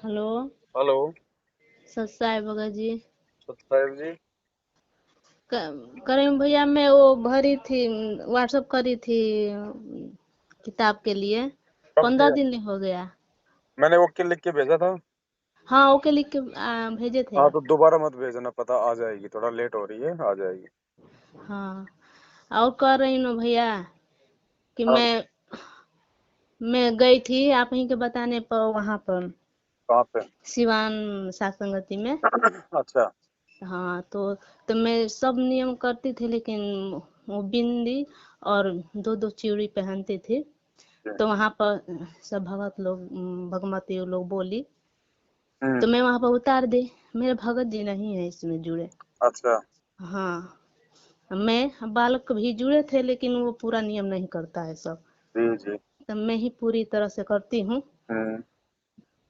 Hello. Hello. सत साई भगत जी। सत्ताईस जी। करीम भैया मैं वो भरी थी, व्हाट्सअप करी थी किताब के लिए। कब 15 किया? दिन हो गया। मैंने ओके लिख के भेजा था। हाँ, ओके लिख के भेजे थे। हाँ तो दोबारा मत भेजना, पता आ जाएगी, थोड़ा लेट हो रही है, आ जाएगी। हाँ, और कह रही हूँ भैया कि हाँ। मैं गई थी आप ही के बताने पर वहां पर कहाँ पे? सिवान सात संगति में। अच्छा। हाँ, तो मैं सब नियम करती थी, लेकिन वो बिंदी और दो दो चूड़ी पहनती थी। जी। तो वहां पर सब भगत लोग, भगवती लोग बोली, तो हम्म। मैं वहां पर उतार दी। मेरे भगत जी नहीं है इसमें जुड़े। अच्छा। हाँ, मैं बालक भी जुड़े थे, लेकिन वो पूरा नियम नहीं करता है सब। जी जी। तो मैं ही पूरी तरह से करती हूँ। हम्म।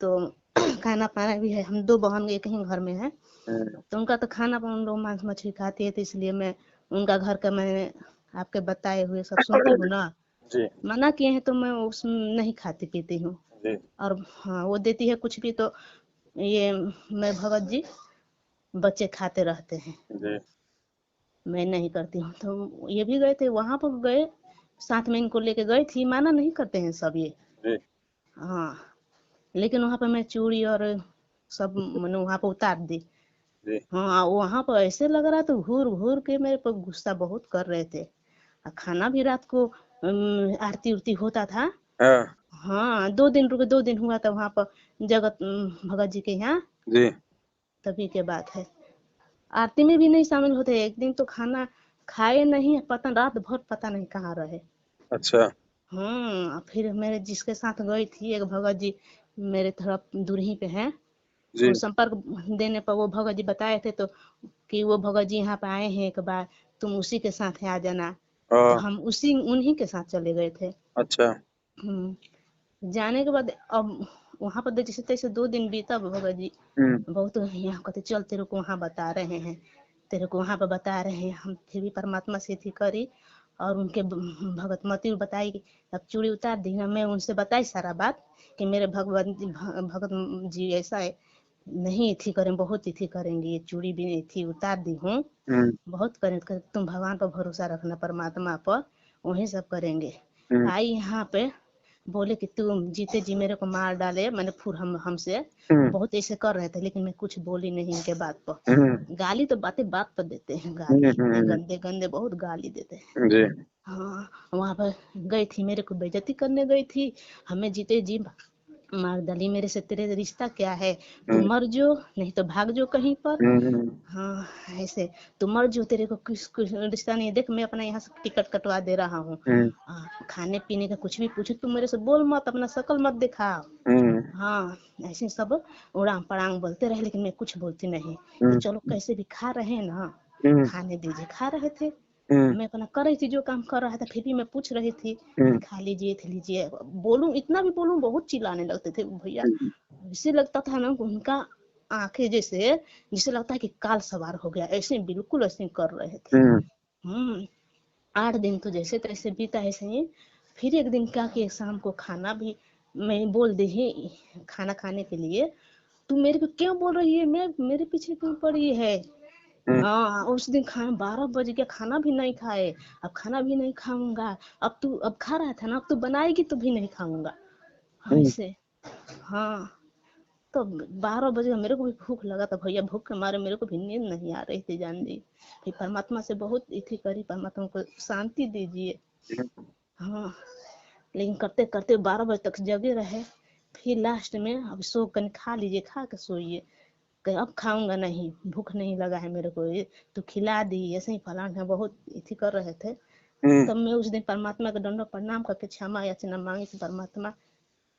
तो खाना पाना भी है, हम दो बहन एक ही घर में है। हम्म। तो उनका तो खाना पाना, उन लोग मांस मछली खाती है, तो इसलिए मैं उनका घर का मैंने आपके बताए हुए सब सुनती हूँ ना। जी मना किए हैं तो मैं उस नहीं खाती पीती हूँ। जी और हाँ, वो देती है कुछ भी तो ये मैं भगत जी बच्चे खाते रहते हैं। जी मैं नहीं करती हूँ। तो ये भी गए थे वहां पर, गए साथ में इनको लेके गई थी, माना नहीं करते हैं सब ये। जी हाँ, लेकिन वहां पर मैं चूड़ी और सब मैंने वहां पर उतार दी। जी। हाँ, वहां पर ऐसे लग रहा था घूर घूर के मेरे पर गुस्सा बहुत कर रहे थे। और खाना भी रात को आरती उरती होता था। हाँ। हाँ, 2 दिन रुके, 2 दिन हुआ था वहां पर जगत भगत जी के यहाँ। जी। तभी के बात है। आरती में भी नहीं शामिल होते। एक दिन तो खाना खाए नहीं, पता रात भर पता नहीं कहाँ रहे। अच्छा। फिर मेरे जिसके साथ गई थी एक भगत जी, मेरे थोड़ा दूर ही पे हैं। जी। वो संपर्क देने पर वो भगत जी बताए थे, तो कि वो भगत जी यहाँ पे आए हैं एक बार, तुम उसी के साथ आ जाना। तो हाँ। हम उसी उन्हीं के साथ चले गए थे। अच्छा। हम्म, जाने के बाद अब वहां पर जैसे तैसे 2 दिन बीता भगत जी हम्म। बहुत यहाँ कहते चल तेरे को वहां बता रहे हैं, तेरे को वहां पर बता रहे हैं। हम फिर भी परमात्मा से थी करी, और उनके भगत मती बताई कि अब चूड़ी उतार दी ना। मैं उनसे बताई सारा बात कि मेरे भगत जी ऐसा है, नहीं थी करें, बहुत थी करेंगे, ये चूड़ी भी नहीं थी उतार दी हूँ, हम्म। बहुत करें। तुम भगवान पर भरोसा रखना, परमात्मा पर, वही सब करेंगे। हम्म। आई यहाँ पे बोले कि तू जीते जी मेरे को मार डाले, मैंने फिर हमसे हम्म। बहुत ऐसे कर रहे थे, लेकिन मैं कुछ बोली नहीं इनके बात हम्म। पर। गाली तो बातें बात पर देते हैं, हम्म। गाली इतने गंदे गंदे बहुत गाली देते हैं। जी। हाँ, वहां पर गई थी, मेरे को बेइज्जती करने गई थी। हमें जीते जी मार डाली। मेरे से तेरे रिश्ता क्या है, तू हम्म। मर जो, नहीं तो भाग जो कहीं पर। हम्म। हाँ, ऐसे तू मर जो, तेरे को कुछ कुछ रिश्ता नहीं है। देख मैं अपना यहाँ से टिकट कटवा दे रहा हूँ। हम्म। खाने पीने का कुछ भी पूछे तू मेरे से बोल मत, अपना शकल मत दिखा। हम्म। हाँ, ऐसे सब उड़ाम पड़ांग बोलते रहे, लेकिन मैं कुछ बोलती नहीं कि हम्म। चलो कैसे भी खा रहे हैं ना, हम्म। खाने दीजिए। खा रहे थे, हम्म। मैं अपना कर रही थी जो काम कर रहा था, फिर भी मैं पूछ रही थी कि हम्म। खा लीजिए थे लीजिए। बोलूं इतना भी बोलूं, बहुत चिल्लाने लगते थे भैया। ऐसे लगता था ना उनका आंखें जैसे, जिसे लगता है कि काल सवार हो गया, ऐसे बिल्कुल ऐसे कर रहे थे। हम्म। 8 दिन तो जैसे तैसे बीता ऐसे ही। फिर एक दिन क्या कि शाम को खाना भी मैं बोल दी ही खाना खाने के लिए, तू मेरे को क्यों बोल रही है, मैं मेरे पीछे क्यों पड़ी है। हम्म। हाँ, उस दिन खाना 12 बज गया, खाना भी नहीं खाए। अब खाना भी नहीं खाऊंगा। अब खा रहा था ना, अब तू बनाएगी तो भी नहीं खाऊंगा। हाँ, हम्म। ऐसे। हाँ, तो 12 बजे मेरे को भी भूख लगा था भैया, भूख के मारे मेरे को भी नींद नहीं आ रही थी जान दी। फिर परमात्मा से बहुत इथी करी, परमात्मा को शांति दीजिए। हाँ, लेकिन करते करते 12 बजे तक जगे रहे। फिर लास्ट में अब सो कर खा लीजिए, खा के सोइए। कहीं अब खाऊंगा नहीं, भूख नहीं लगा है मेरे को, ये तो खिला दी, ऐसे ही फलान है, बहुत इथी कर रहे थे। हम्म। तब मैं उस दिन परमात्मा का दंडवत प्रणाम करके क्षमा याचना मांगी कि परमात्मा,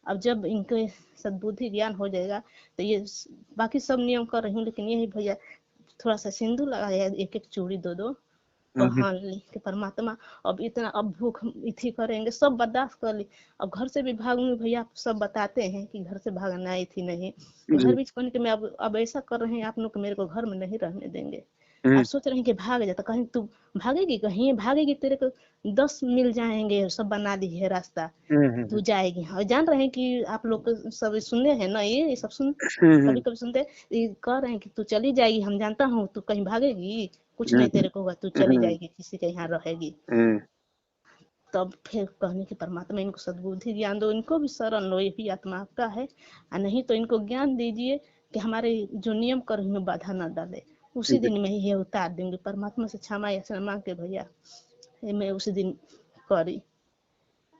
अब जब इनके सद्बुद्धि ज्ञान हो जाएगा तो ये बाकी सब नियम कर रही हूँ, लेकिन यही भैया थोड़ा सा सिंदूर लगाया, एक एक चूड़ी दो दो हम्म। पहन ली कि परमात्मा अब इतना, अब भूख इथी करेंगे, सब बर्दाश्त कर ली। अब घर से भी भागूंगी भैया, सब बताते हैं कि घर से भागना आई थी नहीं। घर जी। भी कहने कि मैं अब ऐसा कर रहे हैं आप लोग, मेरे को घर में नहीं रहने देंगे। और सोच रहे हैं कि भाग जाता, कहीं तू भागेगी, कहीं भागेगी, तेरे को 10 मिल जाएंगे, सब बना दी है रास्ता, तू जाएगी। और जान रहे हैं कि आप लोग सब सुने हैं ना, ये सब सुन, कभी कभी सुनते ये कह रहे हैं कि तू चली जाएगी, हम जानता हूँ तू कहीं भागेगी, कुछ नहीं तेरे को होगा, तू चली जाएगी, किसी के यहाँ रहेगी। तब फिर कहने की परमात्मा इनको सद्बुद्धि ज्ञान दो, इनको भी शरण लो, ये भी आत्मा आपका है, और नहीं तो इनको ज्ञान दीजिए कि हमारे जो नियम कर्म में बाधा न डाले। उसी दिन में ही ये उतार देंगे, परमात्मा से क्षमा याचना मांग के भैया ये मैं उसी दिन करी।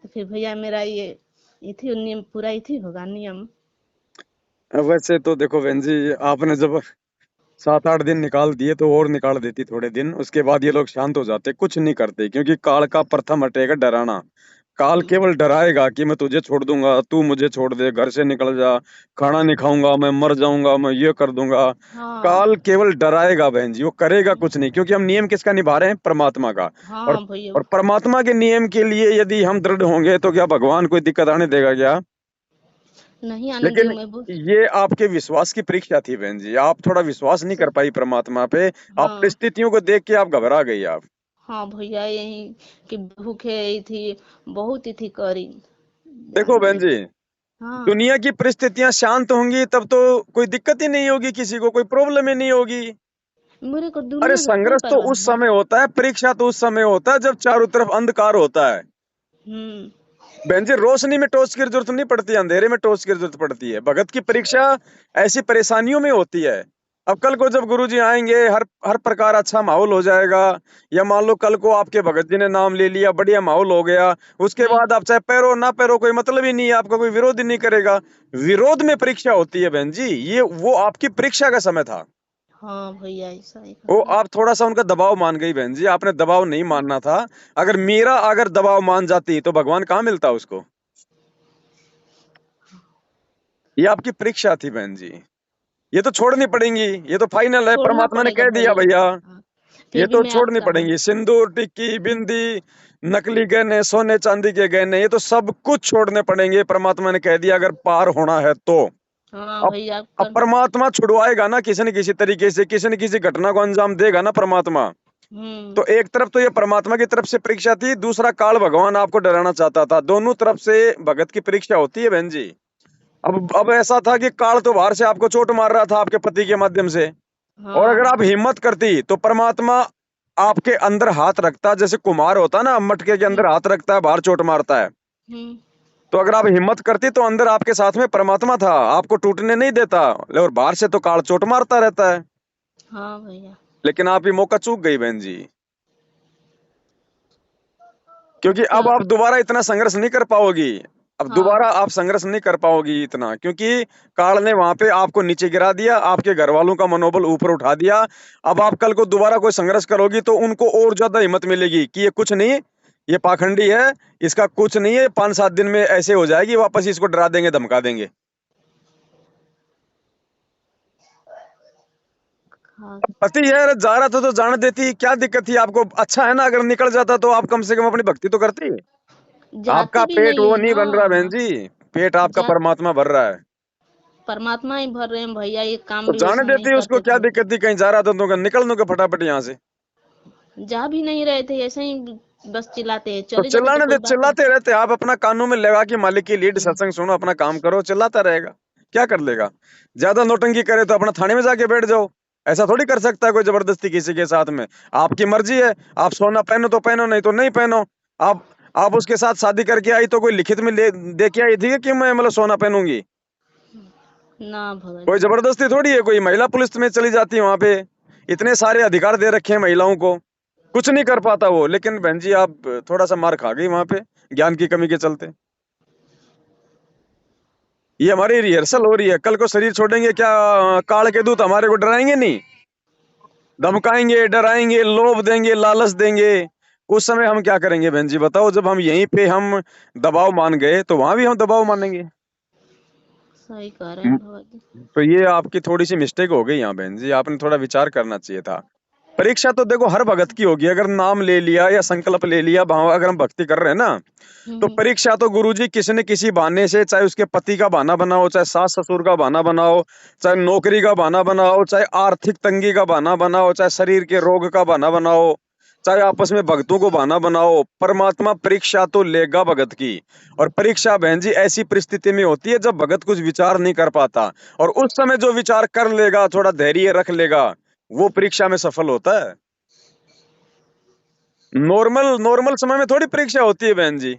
तो फिर भैया मेरा ये थी नियम पूरा ही थी होगा नियम। वैसे तो देखो बहन जी, आपने जब 7-8 दिन निकाल दिए तो और निकाल देती थोड़े दिन, उसके बाद ये लोग शांत हो जाते, कुछ नहीं करते, क्योंकि काल का प्रथम हटेगा डराना। काल केवल डराएगा कि मैं तुझे छोड़ दूंगा, तू मुझे छोड़ दे, घर से निकल जा, खाना नहीं खाऊंगा, मैं मर जाऊंगा, मैं ये कर दूंगा। हाँ काल केवल डराएगा बहन जी, वो करेगा कुछ नहीं, क्योंकि हम नियम किसका निभा रहे हैं? परमात्मा का। और हाँ भैया। और परमात्मा के नियम के लिए यदि हम दृढ़ होंगे तो क्या भगवान कोई दिक्कत आने देगा क्या? नहीं आने लेकिन दियो मैं ये आपके विश्वास की परीक्षा थी बहन जी, आप थोड़ा विश्वास नहीं कर पाई परमात्मा पे। आप हाँ परिस्थितियों को देख के आप घबरा गई आप। हाँ भैया, यही कि भूखे ही थी, बहुत ही थी करी, देखो जान बहन ली। जी, हाँ दुनिया की परिस्थितियां शांत होंगी तब तो कोई दिक्कत ही नहीं होगी, किसी को कोई प्रॉब्लम ही नहीं होगी। मेरे को अरे दुनिया का कोई संघर्ष तो परवाह उस नहीं। समय होता है, परीक्षा तो उस समय होता है जब चारों तरफ अंधकार होता है। हम्म। बहन जी, रोशनी में टॉर्च की जरूरत नहीं पड़ती, अंधेरे में टॉर्च की जरूरत पड़ती है। भगत की परीक्षा ऐसी परेशानियों में होती है। अब कल को जब गुरुजी आएंगे, हर हर प्रकार अच्छा माहौल हो जाएगा, या मान लो कल को आपके भगत जी ने नाम ले लिया, बढ़िया माहौल हो गया, उसके हम्म। बाद आप चाहे पैरो ना पैरो, कोई मतलब ही नहीं है, आपका कोई विरोध ही नहीं करेगा। विरोध में परीक्षा होती है बहन जी, ये वो आपकी परीक्षा का समय था। हाँ भैया, ऐसा ही वो कहा। आप थोड़ा सा उनका दबाव मान गई बहन जी, आपने दबाव नहीं मानना था। अगर दबाव मान जाती तो भगवान कहाँ मिलता उसको? ये आपकी परीक्षा थी बहन जी, ये तो छोड़नी पड़ेंगी, ये तो फाइनल है, छोड़ना परमात्मा ने पड़ेगा कह दिया भैया। भैया। हाँ, ये फिर भी तो मैं छोड़नी आपका हूँ। पड़ेंगी, सिंदूर, टिक्की, बिंदी, नकली गहने, सोने चांदी के गहने, ये तो सब कुछ छोड़ने पड़ेंगे, परमात्मा ने कह दिया अगर पार होना है तो। हाँ अब भैया अब कर। परमात्मा छुड़वाएगा ना किसी न किसी तरीके से, किसी न किसी घटना को अंजाम देगा ना परमात्मा। हम्म। तो एक तरफ तो ये परमात्मा की तरफ से परीक्षा थी, दूसरा काल भगवान आपको डराना चाहता था, दोनों तरफ से भगत की परीक्षा होती है बहन जी। अब ऐसा था कि काल तो बाहर से आपको चोट मार रहा था आपके पति के माध्यम से, और अगर हाँ। आप हिम्मत करती तो परमात्मा आपके अंदर हाथ रखता, जैसे कुम्हार होता है ना, मटके के हम्म। अंदर हाथ रखता है, बाहर चोट मारता है। हम्म। तो अगर आप हिम्मत करती तो अंदर आपके साथ में परमात्मा था, आपको टूटने नहीं देता, और बाहर से तो काल चोट मारता रहता है। हाँ भैया। लेकिन आप ये मौका चूक गई बहन जी, क्योंकि अब क्या। आप दोबारा इतना संघर्ष नहीं कर पाओगी। अब हाँ। दोबारा आप संघर्ष नहीं कर पाओगी इतना, क्योंकि काल ने वहां पे आपको नीचे गिरा दिया, आपके घर वालों का मनोबल ऊपर उठा दिया। अब आप कल को दोबारा कोई संघर्ष करोगी तो उनको और ज्यादा हिम्मत मिलेगी कि ये कुछ नहीं, ये पाखंडी है, इसका कुछ नहीं है, 5-7 दिन में ऐसे हो जाएगी, वापस इसको डरा देंगे, धमका देंगे। हाँ। पति यार जा रहा था तो जाने देती, क्या दिक्कत थी आपको? अच्छा है ना, अगर निकल जाता तो आप कम से कम अपनी भक्ति तो करती। आपका जाती भी पेट नहीं वो है नहीं बन रहा बहन ना। जी, पेट आपका जा परमात्मा भर रहा है। परमात्मा ही भर रहे हैं भैया, ये काम तो भी जाने वैसा नहीं देती, उसको करते क्या थे। दिक्कत थी? कहीं जा रहा था तो निकल दूंगा फटाफट यहाँ से। जा भी नहीं रहे थे, ऐसे ही बस चिल्लाते हैं, तो चले जाते तो चिल्लाने दे, कोई बात नहीं। चिल्लाते रहते आप, अपना कानों में लगा के मालिक की लीड, हम्म। सत्संग सुनो, अपना काम करो, चिल्लाता रहेगा, क्या कर लेगा? ज्यादा नौटंकी करे तो अपना थाने में जाके बैठ जाओ। ऐसा थोड़ी कर सकता है कोई जबरदस्ती किसी के साथ में। आपकी मर्जी है, आप सोना पहनो तो पहनो, नहीं तो नहीं पहनो। आप आप उसके साथ शादी करके आई तो कोई लिखित में दे के आई थी कि मैं मतलब सोना पहनूंगी? ना भगत कोई जी। जबरदस्ती थोड़ी है, कोई महिला पुलिस में चली जाती है वहां पे, इतने सारे अधिकार दे रखे हैं महिलाओं को, कुछ नहीं कर पाता वो। लेकिन बहन जी आप थोड़ा सा मार खा गई वहां पे, ज्ञान की कमी के चलते। ये हमारी रिहर्सल हो रही है, कल को शरीर छोड़ेंगे क्या? काल के दूत हमारे को डराएंगे नहीं, धमकाएंगे, डराएंगे, लोभ देंगे, लालच देंगे। उस समय हम क्या करेंगे बहन जी बताओ? जब हम यहीं पे हम दबाव मान गए तो वहां भी हम दबाव मानेंगे। सही कह रहे हैं भगत जी। तो ये आपकी थोड़ी सी मिस्टेक हो गई यहाँ बहन जी, आपने थोड़ा विचार करना चाहिए था। परीक्षा तो देखो हर भगत की होगी, अगर नाम ले लिया या संकल्प ले लिया, भाव अगर हम भक्ति कर रहे हैं ना, तो हम्म। परीक्षा तो गुरुजी किसी न किसी बहाने से, चाहे उसके पति का बहाना बनाओ, चाहे सास ससुर का बहाना बनाओ, चाहे नौकरी का बहाना बनाओ, चाहे आर्थिक तंगी का बहाना बनाओ, चाहे शरीर के रोग का बहाना बनाओ, चाहे आपस में भक्तों को बहाना बनाओ, परमात्मा परीक्षा तो लेगा भगत की। और परीक्षा बहन जी ऐसी परिस्थिति में होती है जब भगत कुछ विचार नहीं कर पाता, और उस समय जो विचार कर लेगा, थोड़ा धैर्य रख लेगा, वो परीक्षा में सफल होता है। नॉर्मल नॉर्मल समय में थोड़ी परीक्षा होती है बहन जी।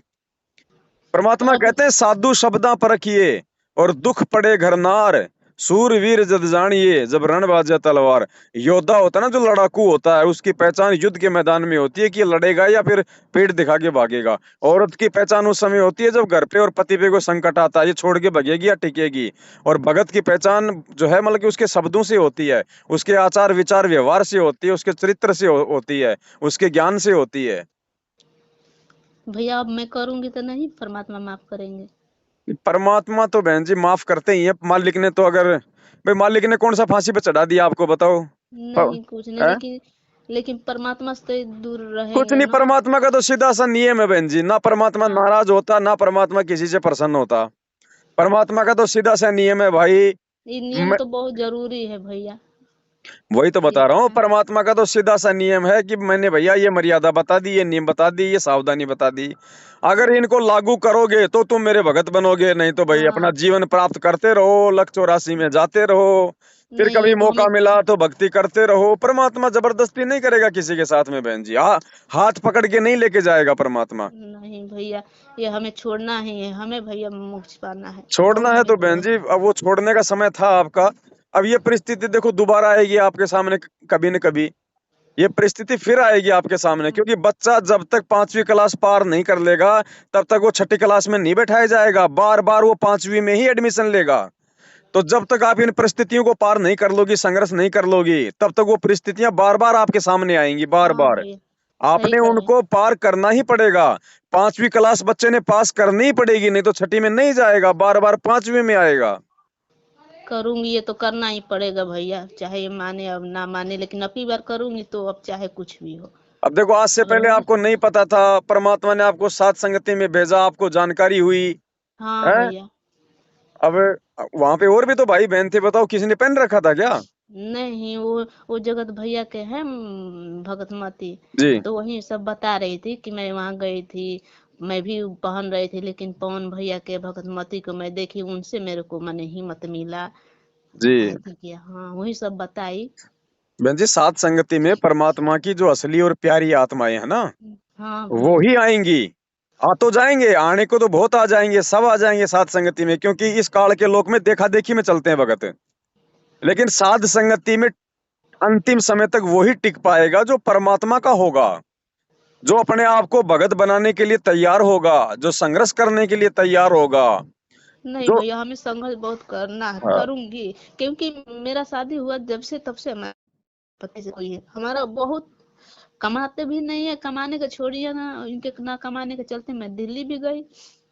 परमात्मा अब कहते हैं साधु शब्दा परखिए और दुख पड़े घर नार, सूरवीर जद जानिए जब रण बाजे तलवार। योद्धा होता है ना, जो लड़ाकू होता है, उसकी पहचान युद्ध के मैदान में होती है कि ये लड़ेगा या फिर पेट दिखा के भागेगा। औरत की पहचान उस समय होती है जब घर पे और पति पे कोई संकट आता है, ये छोड़ के भागेगी या टिकेगी। और भगत की पहचान जो है मतलब कि उसके शब्दों से होती है, उसके आचार विचार व्यवहार से होती है, उसके चरित्र से होती है, उसके ज्ञान से होती है। भैया अब मैं करूंगी तो नहीं परमात्मा माफ करेंगे? परमात्मा तो बहन जी माफ करते ही है। मालिक ने तो, अगर भाई मालिक ने कौन सा फांसी पे चढ़ा दिया आपको बताओ? नहीं कुछ नहीं, है? लेकिन लेकिन परमात्मा से तो दूर कुछ रहेंगे नहीं, ना। परमात्मा का तो सीधा सा नियम है बहन जी, ना परमात्मा हाँ, नाराज होता, ना परमात्मा किसी से प्रसन्न होता। परमात्मा का तो सीधा सा नियम है भाई। ये नियम तो बहुत जरूरी है भैया। वही तो ये बता रहा हूँ, परमात्मा का तो सीधा सा नियम है कि मैंने भैया ये मर्यादा बता दी, ये नियम बता दी, ये सावधानी बता दी, अगर इनको लागू करोगे तो तुम मेरे भगत बनोगे, नहीं तो भाई अपना हाँ, जीवन प्राप्त करते रहो, लक्ष्य 84 में जाते रहो, फिर नहीं कभी ये तो हमें। मौका मिला तो भक्ति करते रहो। परमात्मा जबरदस्ती नहीं करेगा किसी के साथ में बहन जी। हाथ पकड़ के नहीं लेके जाएगा परमात्मा। नहीं भैया, ये हमें छोड़ना ही है, हमें भैया मोक्ष पाना है, छोड़ना बहुत है तो बहन मेहनत जी, अब वो छोड़ने का समय था आपका। अब ये परिस्थिति देखो दोबारा आएगी आपके सामने कभी न कभी। ये परिस्थिति फिर आएगी आपके सामने, है। क्योंकि बच्चा जब तक 5वीं क्लास पार नहीं कर लेगा, तब तक वो 6ठी क्लास में नहीं बैठाया जाएगा, बार बार वो 5वीं में ही एडमिशन लेगा। तो जब तक आप इन परिस्थितियों को पार नहीं कर लोगी, संघर्ष नहीं कर लोगी, तब तक वो परिस्थितियां बार बार आपके सामने आएंगी, बार हाँ बार। भैया, सही आपने कह रहे हैं। उनको पार करना ही पड़ेगा। 5वीं क्लास बच्चे ने पास करनी ही पड़ेगी, नहीं तो 6ठी में नहीं जाएगा, बार बार 5वीं में आएगा। करूंगी, ये तो करना ही पड़ेगा भैया, चाहे ये माने अब ना माने, लेकिन अब की बार करूंगी तो अब चाहे कुछ भी हो। अब देखो, आज से पहले करूंगी। आपको नहीं पता था, परमात्मा ने आपको सात संगति में भेजा, आपको जानकारी हुई हाँ है। भैया। अब वहां पे और भी तो भाई बहन थे, बताओ किसी ने पेन रखा था क्या? नहीं, वो जगत भैया के हैं भगत मती। जी। तो वही सब बता रही थी कि मैं वहां गई थी, मैं भी पहन रही थी, लेकिन पवन भैया के भगत मती को मैं देखी, उनसे मेरे को मने हिम्मत मिला। जी ऐसे किया, हाँ वही सब बताई। बहन जी, सात संगति में परमात्मा की जो असली और प्यारी आत्माएं है ना, हाँ वो भैया। ही आएंगी। आ तो जाएंगे, आने को तो बहुत आ जाएंगे, सब आ जाएंगे सात संगति में, क्योंकि इस काल के लोक में देखा देखी में चलते हैं भगत। लेकिन साध संगति में अंतिम समय तक वही टिक पाएगा जो परमात्मा का होगा, जो अपने आप को भगत बनाने के लिए तैयार होगा, जो संघर्ष करने के लिए तैयार होगा, नहीं जो भैया, हमें संघर्ष बहुत करना है, हाँ। करूंगी। क्योंकि मेरा शादी हुआ जब से, तब से हमारे पति से कोई है हमारा बहुत कमाते भी नहीं है, कमाने का छोड़िए ना, इनके ना कमाने के चलते मैं दिल्ली भी गई,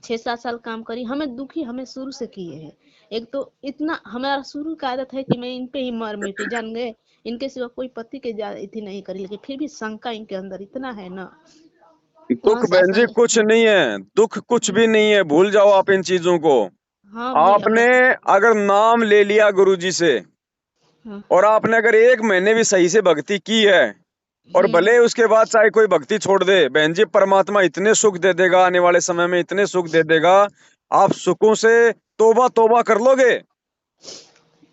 6-7 साल काम करी, हमें दुखी हमें शुरू से किए हैं। एक तो इतना हमारा शुरू का आदत है कि मैं इन पे ही मर मिटी, जान गए, इनके सिवा कोई पति के इतनी नहीं करी, लेकिन फिर भी शंका इनके अंदर इतना है ना। दुख वहां से बहन जी आसानी। कुछ नहीं है, दुख कुछ भी नहीं है, भूल जाओ आप इन चीजों को। हाँ भैया मैं। आपने अगर नाम ले लिया गुरुजी से, हाँ। और आपने अगर 1 महीने भी सही से भक्ति की है, और हम्म। भले उसके बाद चाहे कोई भक्ति छोड़ दे, बहन जी परमात्मा इतने सुख दे देगा, आने वाले समय में इतने सुख दे देगा, आप सुखों से तौबा तौबा कर लोगे।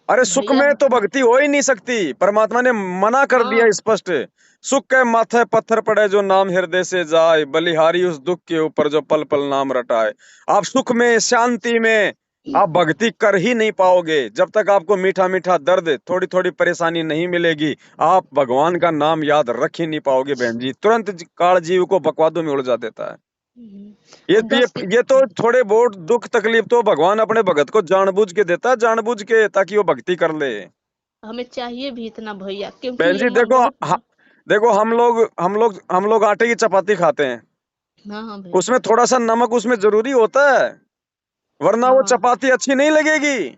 अरे सुख भैया। में तो भक्ति हो ही नहीं सकती, परमात्मा ने मना कर दिया हाँ। स्पष्ट। सुख के माथे पत्थर पड़े जो नाम हृदय से जाए, बलिहारी उस दुख के ऊपर जो पल पल नाम रटाए। आप सुख में शांति में आप भक्ति कर ही नहीं पाओगे जब तक आपको मीठा मीठा दर्द, थोड़ी थोड़ी परेशानी नहीं मिलेगी, आप भगवान का नाम याद रख ही नहीं पाओगे बहन जी। तुरंत काल जीव को बकवादों में उड़ देता है। ये वो ये 10 ये तो थोड़े बहुत दुख तकलीफ तो भगवान अपने भगत को जानबूझ के देता है, जानबूझ के, ताकि वो भक्ति कर ले। हमें चाहिए भी इतना भैया, क्योंकि बहन ये जी मन देखो, बहुत। देखो हम लोग आटे की चपाती खाते हैं, हाँ हाँ भैया। उसमें थोड़ा सा नमक उसमें जरूरी होता है, वरना वो हाँ। चपाती अच्छी नहीं लगेगी।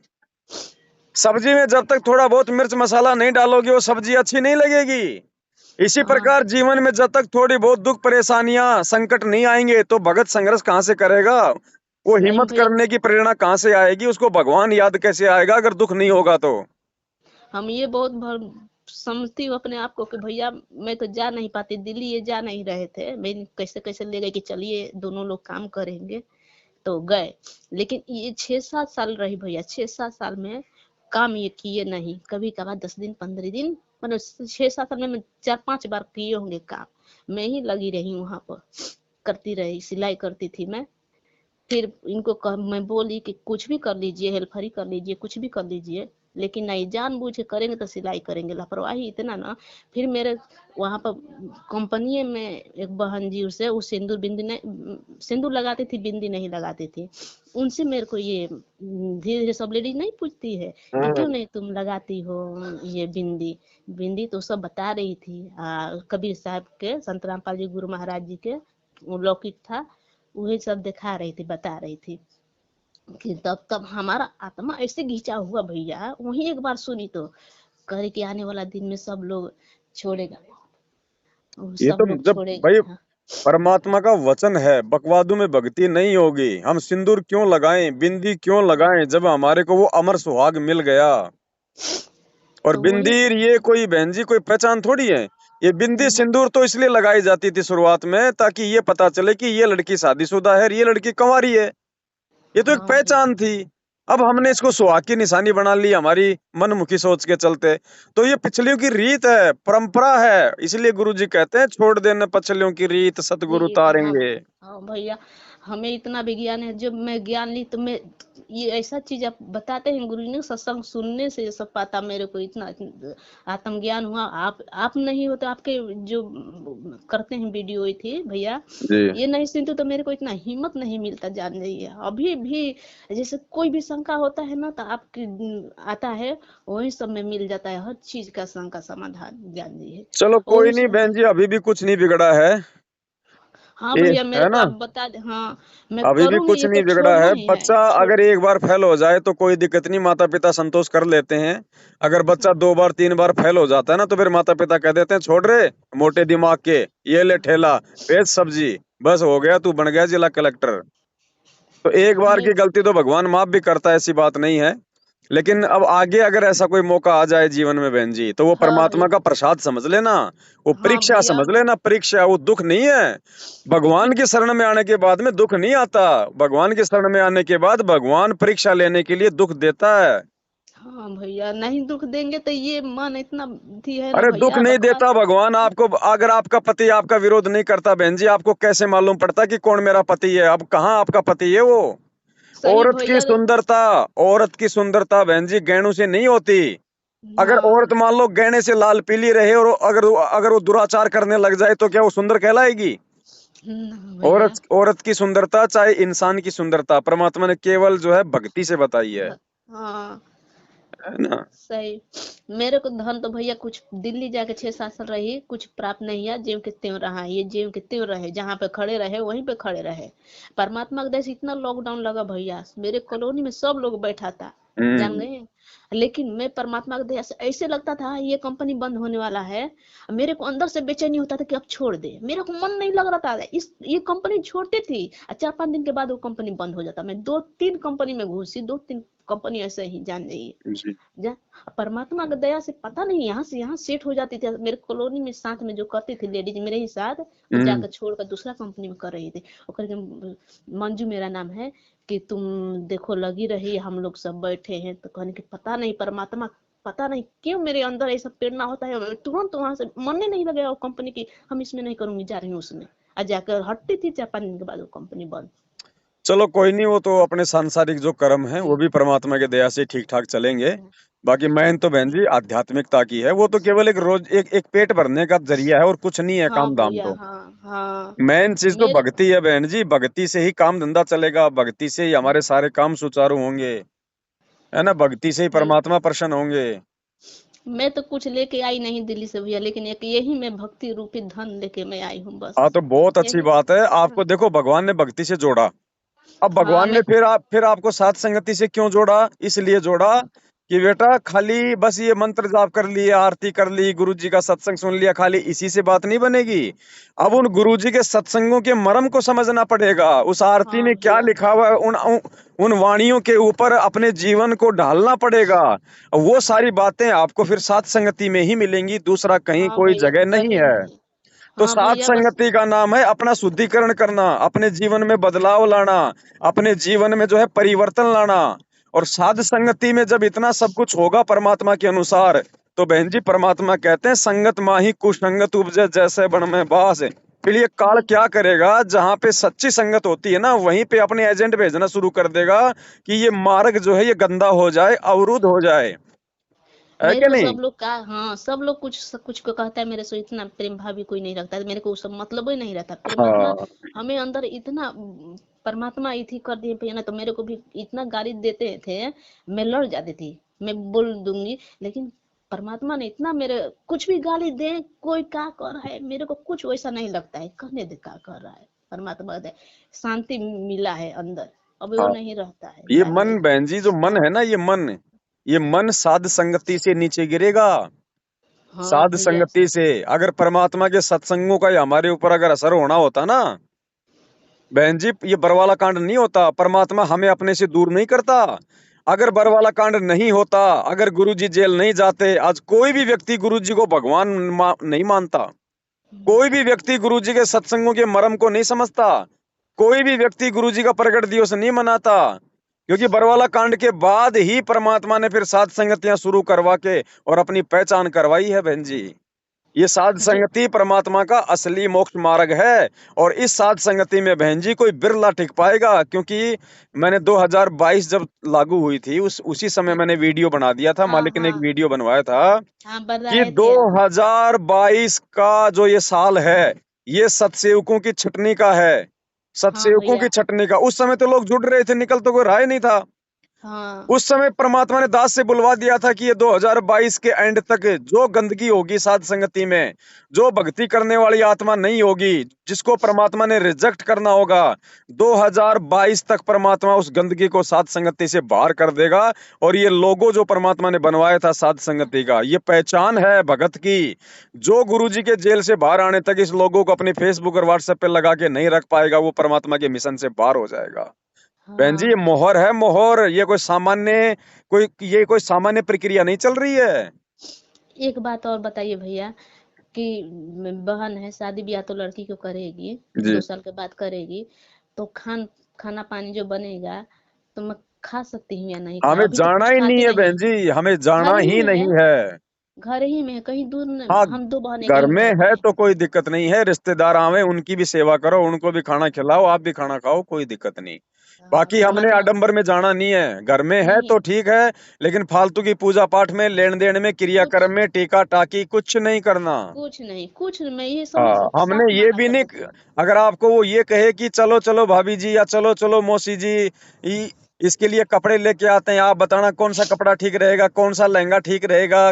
सब्जी में जब तक थोड़ा बहुत मिर्च मसाला नहीं डालोगे, वो सब्जी अच्छी नहीं लगेगी। इसी हाँ प्रकार जीवन में जब तक थोड़ी बहुत दुख परेशानियां संकट नहीं आएंगे तो भगत संघर्ष कहाँ से करेगा? वो सही में हिम्मत भैया। करने की प्रेरणा कहाँ से आएगी? उसको भगवान याद कैसे आएगा अगर दुख नहीं होगा तो? हम ये बहुत समझती हूँ अपने आप को कि भैया मैं तो जा नहीं पाती, दिल्ली ये जा नहीं रहे थे, मैं कैसे कैसे ले गए कि चलिए दोनों लोग काम करेंगे, तो गए। लेकिन ये 6-7 साल रही भैया, 6-7 साल में काम ये किए नहीं, कभी कभार 10 दिन 15 दिन, मतलब 6-7 साल में मैं 4-5 बार किए होंगे काम। मैं ही लगी रही हूँ वहां पर, करती रही, सिलाई करती थी मैं। फिर इनको मैं बोली कि कुछ भी कर लीजिए, हेल्परी कर लीजिए, कुछ भी कर लीजिए, लेकिन नहीं, जानबूझ के करेंगे तो सिलाई करेंगे, लापरवाही इतना ना। फिर मेरे वहां पर कंपनी में एक बहन जी, उसे वो सिंदूर बिंदी नहीं, सिंदूर लगाती थी, बिंदी नहीं लगाती थी, उनसे मेरे को ये धीरे धीरे सब लेडीज नहीं पूछती है कि क्यों नहीं तुम लगाती हो ये बिंदी। बिंदी तो सब बता रही थी, कबीर साहब के, संत रामपाल जी गुरु महाराज जी के वो लौकिक था, वही सब दिखा रही थी, बता रही थी। कि तब तब हमारा आत्मा ऐसे घिंचा हुआ भैया, वही एक बार सुनी तो करे कि आने वाला दिन में सब लोग छोड़ेगा, ये सब तो लोग जब छोड़ेगा। भाई हाँ, परमात्मा का वचन है, बकवादों में भक्ति नहीं होगी। हम सिंदूर क्यों लगाएं, बिंदी क्यों हाँ, लगाएं जब हमारे को वो अमर सुहाग मिल गया? और तो बिंदी, वही। ये कोई बहन जी कोई पहचान थोड़ी है। ये बिंदी ना, सिंदूर तो इसलिए लगाई जाती थी शुरुआत में ताकि ये पता चले कि ये लड़की शादीशुदा है और ये लड़की कंवारी है। ये तो एक हाँ भैया। पहचान थी। अब हमने इसको सुहाग की निशानी बना ली हमारी मनमुखी सोच के चलते। तो ये पिछलियों की रीत है, परंपरा है, इसलिए गुरुजी कहते हैं छोड़ देना पछलियों की रीत सतगुरु ये तो हाँ। तारेंगे। हाँ भैया, हमें इतना विज्ञान है, जब मैं ज्ञान ली तो मैं, ये ऐसा चीज आप बताते हैं गुरु जी ने, सत्संग सुनने से ये सब पता मेरे को, इतना आत्मज्ञान हुआ। आप नहीं होते, आपके जो करते हैं वीडियो ये थी भैया, जी। ये नहीं सुनते तो मेरे को इतना हिम्मत नहीं मिलता जान रही है अभी भी। जैसे कोई भी शंका होता है ना तो आपकी आता है, वही सब में मिल जाता है, हर चीज का शंका समाधान जान रही है। चलो कोई वही नहीं सब। बहन जी, अभी भी कुछ नहीं बिगड़ा है। हाँ ये भैया, मेरे है को ना, आप बता दे, हाँ मैं अभी भी करूंगी, कुछ ये तो नहीं बिगड़ा छोड़ना है। ही है, बच्चा छोड़। अगर एक बार फेल हो जाए तो कोई दिक्कत नहीं, माता पिता संतोष कर लेते हैं। अगर बच्चा 2 बार 3 बार फेल हो जाता है ना तो फिर माता पिता कह देते हैं छोड़ रे मोटे दिमाग के, ये ले ठेला, बेच सब्जी, बस हो गया, तू बन गया जिला कलेक्टर। तो एक बार हमें। की गलती तो भगवान माफ भी करता है, ऐसी बात नहीं है। लेकिन अब आगे अगर ऐसा कोई मौका आ जाए जीवन में बहन जी तो वो हाँ परमात्मा भैया। का प्रसाद समझ लेना। वो हाँ परीक्षा भैया। समझ लेना, परीक्षा, वो दुख नहीं है। भगवान की शरण में आने के बाद में दुख नहीं आता। भगवान की शरण में आने के बाद भगवान परीक्षा लेने के लिए दुख देता है। हाँ भैया, नहीं दुख देंगे तो ये मन इतना थी है ना अरे दुख भैया, नहीं बकवास। देता भगवान आपको। अगर आपका पति आपका विरोध नहीं करता बहन जी, आपको कैसे मालूम पड़ता कि कौन मेरा पति है? अब कहाँ आपका पति है वो? सही औरत की भैया। सुंदरता, औरत की सुंदरता बहन जी गहनों से नहीं होती। अगर हाँ। औरत मान लो गहने से लाल पीली रहे और अगर वो दुराचार करने लग जाए तो क्या वो सुंदर कहलाएगी? भैया। औरत की सुंदरता चाहे इंसान की सुंदरता परमात्मा ने केवल जो है भक्ति से बताई हाँ। है ना। सही। मेरे को धन तो भैया कुछ, दिल्ली जाके 6-7 साल रही, कुछ प्राप्त नहीं है, ज्यों के त्यों रहा, ये ज्यों के त्यों रहे, जहाँ पे खड़े रहे वहीं पे खड़े रहे। परमात्मा का देश, इतना लॉकडाउन लगा भैया, मेरे कॉलोनी में सब लोग बैठा था, जान हम्म। गए। लेकिन मैं परमात्मा के दया से, ऐसे लगता था ये कंपनी बंद होने वाला है, मेरे को अंदर से बेचैनी होता था कि अब छोड़ दे, मेरे को मन नहीं लग रहा था इस ये कंपनी छोड़ती थी, 4-5 दिन के बाद वो कंपनी बंद हो जाता। मैं 2-3 कंपनी में घुसी, 2-3 कंपनी ऐसे ही जान रही जी। है। परमात्मा की दया से पता नहीं यहाँ से यहाँ सेट हो जाती थी। मेरे कॉलोनी में साथ में जो करती थी लेडीज मेरे ही साथ, वो हम्म। जाकर छोड़कर दूसरा कंपनी में कर रही थी। वो करके, मंजू मेरा नाम है, कि तुम देखो लगी रही, हम लोग सब बैठे हैं, तो कहने की पता नहीं परमात्मा, पता नहीं क्यों मेरे अंदर ऐसा प्रेरणा होता है, तुरंत वहां से मन नहीं लगेगा वो कंपनी की, हम इसमें नहीं करूंगी, जा रही हूँ उसमें। और जाकर हटती थी, 4-5 दिन के बाद वो कंपनी बंद। चलो कोई नहीं, वो तो अपने सांसारिक जो कर्म है वो भी परमात्मा के दया से ठीक ठाक चलेंगे। बाकी मेन तो बहन जी आध्यात्मिकता की है, वो तो केवल एक रोज एक एक पेट भरने का जरिया है और कुछ नहीं है हाँ काम धाम भैया। तो। हाँ। हाँ। मेन चीज तो मेरे भक्ति है बहन जी, भक्ति से ही काम धंधा चलेगा, भक्ति से ही हमारे सारे काम सुचारू होंगे, है ना, भक्ति से ही सही। परमात्मा प्रसन्न होंगे। मैं तो कुछ लेके आई नहीं दिल्ली से भैया, लेकिन एक यही मैं भक्ति रूपी धन लेके मैं आई हूँ हाँ बस। तो बहुत अच्छी यही। बात है, आपको देखो भगवान ने भक्ति से जोड़ा। अब हाँ भगवान ने मैं। फिर आपको साथ संगति से क्यों जोड़ा? इसलिए जोड़ा कि बेटा खाली बस ये मंत्र जाप कर लिए, आरती कर ली, गुरुजी का सत्संग सुन लिया, खाली इसी से बात नहीं बनेगी। अब उन गुरुजी के सत्संगों के मर्म को समझना पड़ेगा, उस आरती हाँ में क्या भैया। लिखा हुआ है, उन वाणियों के ऊपर अपने जीवन को ढालना पड़ेगा। वो सारी बातें आपको फिर साथ संगति में ही मिलेंगी, दूसरा कहीं हाँ कोई भैया, जगह नहीं तभी है। नहीं। तो हाँ सात भैया बस। संगति का नाम है अपना शुद्धिकरण करना, अपने जीवन में बदलाव लाना, अपने जीवन में जो है परिवर्तन लाना। और साध संगति में जब इतना सब कुछ होगा परमात्मा के अनुसार, तो बहन जी परमात्मा कहते हैं संगत माही कुसंगत उपजे जैसे बन में बास। फिर ये काल क्या करेगा, जहां पे सच्ची संगत होती है ना, वहीं पे अपने एजेंट भेजना शुरू कर देगा कि ये मार्ग जो है ये गंदा हो जाए, अवरुद्ध हो जाए, है मेरे कि को नहीं? सब लोग का, हाँ सब लोग कुछ को कहता है, मेरे से इतना प्रेम भाव कोई नहीं रखता है, मेरे को सब मतलब ही नहीं रहता। परमात्मा हाँ, हमें अंदर इतना परमात्मा इथी कर दिए भैया ना, तो मेरे को भी इतना गाली देते थे, मैं लड़ जाती थी, मैं बोल दूंगी। लेकिन परमात्मा ने इतना मेरे, कुछ भी गाली दे, कोई क्या कर रहा है, मेरे को कुछ वैसा नहीं लगता है, करने दे क्या कर रहा है। परमात्मा दे शांति मिला है अंदर, अब वो हाँ। नहीं रहता है, ये क्या मन करें। बहन जी, जो मन है ना, ये मन साध संगति से नीचे गिरेगा। हाँ साध भैया। संगति से, अगर परमात्मा के सत्संगों का ही हमारे ऊपर अगर असर होना होता ना बहन जी, ये बरवाला कांड नहीं होता, परमात्मा हमें अपने से दूर नहीं करता। अगर बरवाला कांड नहीं होता, अगर गुरुजी जेल नहीं जाते, आज कोई भी व्यक्ति गुरुजी को भगवान नहीं मानता, कोई भी व्यक्ति गुरुजी के सत्संगों के मर्म को नहीं समझता, कोई भी व्यक्ति गुरुजी का प्रकट दिवस नहीं मनाता। क्योंकि बरवाला कांड के बाद ही परमात्मा ने फिर साध संगतियां शुरू करवा के और अपनी पहचान करवाई है बहन जी। ये साध जो संगति परमात्मा का असली मोक्ष मार्ग है। और इस साध संगति में बहन जी कोई बिरला टिक पाएगा, क्योंकि मैंने 2022 जब लागू हुई थी, उसी समय मैंने वीडियो बना दिया था, हाँ मालिक ने एक हाँ वीडियो बनवाया था हाँ, कि बताए थे आप। 2022 का जो ये साल है, ये सतसेवकों की छटनी का है, हाँ सतसेवकों की भैया। छटनी का। उस समय तो लोग जुड़ रहे थे, निकल तो कोई रहा ही नहीं था। हाँ। उस समय परमात्मा ने दास से बुलवा दिया था कि ये 2022 के एंड तक जो गंदगी होगी साध संगति में, जो भक्ति करने वाली आत्मा नहीं होगी, जिसको परमात्मा ने रिजेक्ट करना होगा, 2022 तक परमात्मा उस गंदगी को साध संगति से बाहर कर देगा। और ये लोगो जो परमात्मा ने बनवाया था साध संगति का, ये पहचान है भगत की। जो गुरुजी के जेल से बाहर आने तक इस लोगों को अपने फेसबुक और व्हाट्सएप पे लगा के नहीं रख पाएगा, वो परमात्मा के मिशन से बाहर हो जाएगा। बहन जी, ये हाँ। मोहर है, मोहर। ये कोई सामान्य प्रक्रिया नहीं चल रही है। एक बात और बताइए भैया, कि बहन है, शादी ब्याह तो लड़की को करेगी, जी, 2 साल के बाद करेगी, तो खाना पानी जो बनेगा, तो मैं खा सकती हूँ या नहीं खा, हमें अभी तो जाना कुछ ही नहीं खाती है नहीं। बहन जी, हमें जाना घर ही ही में है, नहीं है। घर ही में है, कहीं दूर हाँ, हम 2 बहन एक घर ही में घर में है है। तो कोई दिक्कत नहीं है, रिश्तेदार आवे उनकी भी सेवा करो, उनको भी खाना खिलाओ, आप भी खाना खाओ, कोई दिक्कत नहीं। हाँ, बाकी हमने परमात्मा। आडंबर में जाना नहीं है, घर में है नहीं, तो ठीक है। लेकिन फालतू की पूजा पाठ में, लेन देन में, कुछ क्रियाक्रम में, टीका टाकी कुछ नहीं करना। कुछ नहीं, कुछ मैं ये समझ हाँ, हमने साफ ये मना भी कर नहीं। देती हूँ। अगर आपको वो ये कहे कि चलो चलो भाभी जी या चलो चलो मौसी जी, इसके लिए कपड़े लेके आते हैं, आप बताना कौन सा कपड़ा ठीक रहेगा, कौन सा लहंगा ठीक रहेगा,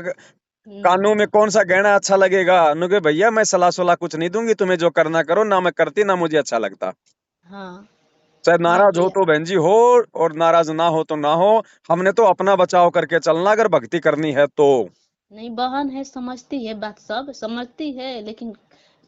कानों में कौन सा गहना अच्छा लगेगा, नुके भैया मैं सलाह सलाह कुछ नहीं दूंगी, तुम्हें जो करना करो, ना मैं करती ना मुझे अच्छा लगता। हाँ। चाहे हाँ नाराज हो भैया। तो बहन जी हो, और नाराज ना हो तो ना हो। हमने तो अपना बचाव करके चलना, अगर भक्ति करनी है तो। नहीं, बहन है, समझती है, बात सब समझती है, लेकिन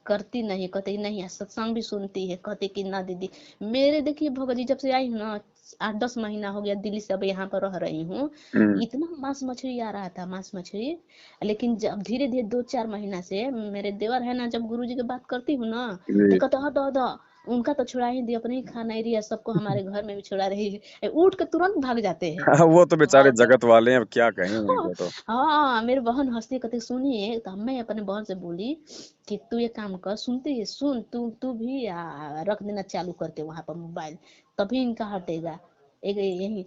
करती नहीं, कहती नहीं है, सत्संग भी सुनती है, कहती कि ना दीदी। मेरे देखिए भगत जी, जब से आई हूँ ना, 8-10 महीना हो गया दिल्ली से, अब यहाँ पर रह रही हूँ, हम्म, इतना मांस मछली आ रहा था, मांस मछली। लेकिन जब धीरे धीरे 2-4 महीना से मेरे देवर है ना, जब गुरुजी की बात करती हूँ ना, तो जी। कहते हटो हटो, उनका तो छुड़ा ही दी, अपने ही खा नहीं रही है, सबको हमारे घर में भी छुड़ा रही है, उठ के तुरंत भाग जाते हैं। वो तो बेचारे हाँ तो जगत वाले हैं, अब क्या कहें उनको तो। हाँ, मेरी बहन हंसती कहती सुनिए, तो मैं अपने बहन से बोली कि तू ये काम कर, सुनती है, सुन तू तू भी रख देना चालू करके वहां पर मोबाइल, तभी इनका हटेगा। एक यही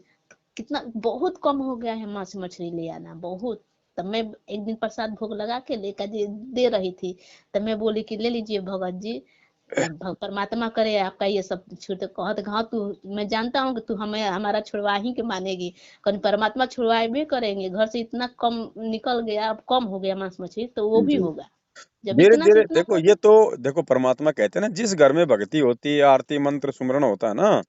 कितना बहुत कम हो गया है मांस मछली ले आना, बहुत। तब मैं एक दिन प्रसाद भोग लगा के लेकर दे रही थी, तब मैं बोली कि ले लीजिए भगत जी, परमात्मा करे आपका ये सब छूटे, कहत हाँ तू, मैं जानता हूँ कि तू हमें हमारा छुड़वा ही के मानेगी, कहीं परमात्मा छुड़वाए भी करेंगे, घर से इतना कम निकल गया, अब कम हो गया मांस मछली, तो वो भी जी, होगा, जब धीरे इतना से धीरे इतना देखो, कर ये दे। तो देखो परमात्मा कहते हैं ना, जिस घर में भक्ति होती है, आरती मंत्र सुमरन होता है ना,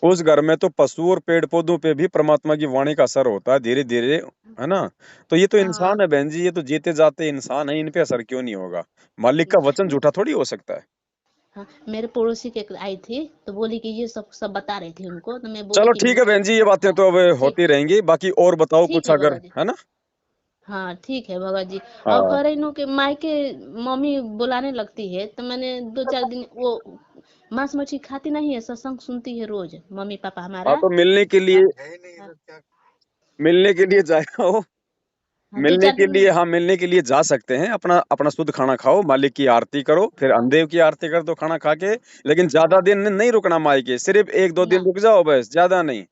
उस घर में तो पशु और पेड़ पौधों पे भी परमात्मा की वाणी का असर होता है धीरे धीरे, है ना। तो ये तो हाँ इंसान है बहन जी, ये तो जीते जाते इंसान है, इन पे असर क्यों नहीं होगा? मालिक का वचन झूठा थोड़ी हो सकता है। हाँ, मेरे पड़ोसी के आई थी तो बोली कि ये सब सब बता रही थी उनको, तो मैं बोली चलो कि ठीक है बहन जी, ये बातें हाँ तो अब ठीक होती रहेंगी, बाकी और बताओ ठीक कुछ है अगर, भगत जी। है ना। हाँ ठीक है भगत जी। और हाँ कह रही हूँ कि मायके मम्मी बुलाने लगती है, तो मैंने 2 4 दिन वो मांस मछली खाती नहीं है, सत्संग सुनती है रोज मम्मी पापा हाँ, हमारा। तो मिलने के लिए, हाँ, मिलने के लिए जाओ। हाँ, दो मिलने चार के दिन लिए, हाँ मिलने के लिए जा सकते हैं, अपना अपना शुद्ध खाना खाओ, मालिक की आरती करो, फिर हाँ अंदेव की आरती कर दो खाना खा के। लेकिन ज्यादा हाँ दिन नहीं रुकना मायके, सिर्फ 1 2 दिन ना रुक जाओ बस, ज्यादा नहीं।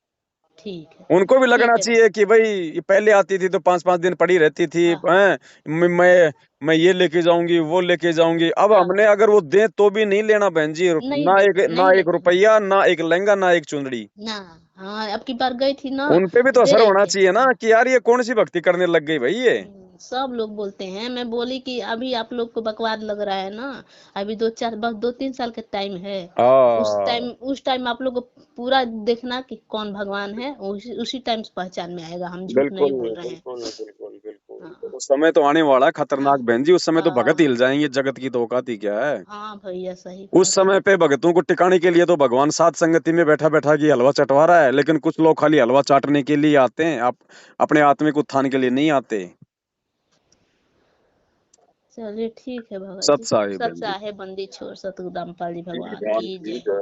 ठीक है। उनको भी लगना ठीक है चाहिए कि भाई ये पहले आती थी तो 5 5 दिन पड़ी रहती थी, हाँ हैं, मैं ये लेके जाऊंगी वो लेके जाऊंगी। अब हाँ हमने अगर वो दे तो भी नहीं लेना बहन जी, नहीं ना ले एक, ना नहीं एक लेते हैं रुपया, ना एक लहंगा, ना एक चुंदड़ी। ना। हाँ अब की बार गई थी ना, उन पे भी तो तो दे असर रहे होना थे। चाहिए ना कि यार ये कौन सी भक्ति करने लग गई भाई ये। सब लोग बोलते हैं। मैं बोली कि अभी आप लोग को बकवाद लग रहा है ना, अभी 2 4 बस 2 3 साल का टाइम है। हाँ उस टाइम आप लोग को पूरा देखना कि कौन भगवान है, उसी टाइम से पहचान में आएगा, हम झूठ बिल्कुल नहीं बोल रहे हैं। बिल्कुल बिल्कुल बिल्कुल, हाँ उस समय तो आने वाला है हाँ खतरनाक बहन जी, उस समय तो भगत हाँ हिल जाएंगे, जगत की तो औकात ही क्या है। हाँ भैया सही उस कह रहे समय हैं। पे भगतों को टिकाने के लिए तो भगवान साध संगति में बैठा बैठा की हलवा चटवा रहा है, लेकिन कुछ लोग खाली हलवा चाटने के लिए आते हैं, आप अपने आत्मिक उत्थान के लिए नहीं आते। चलिए ठीक है भगत सत जी। साहिब सत बहन जी। चाहे बंदी छोड़, सतगुरु रामपाल जी ठीक भगवान है, की जय। ठीक है।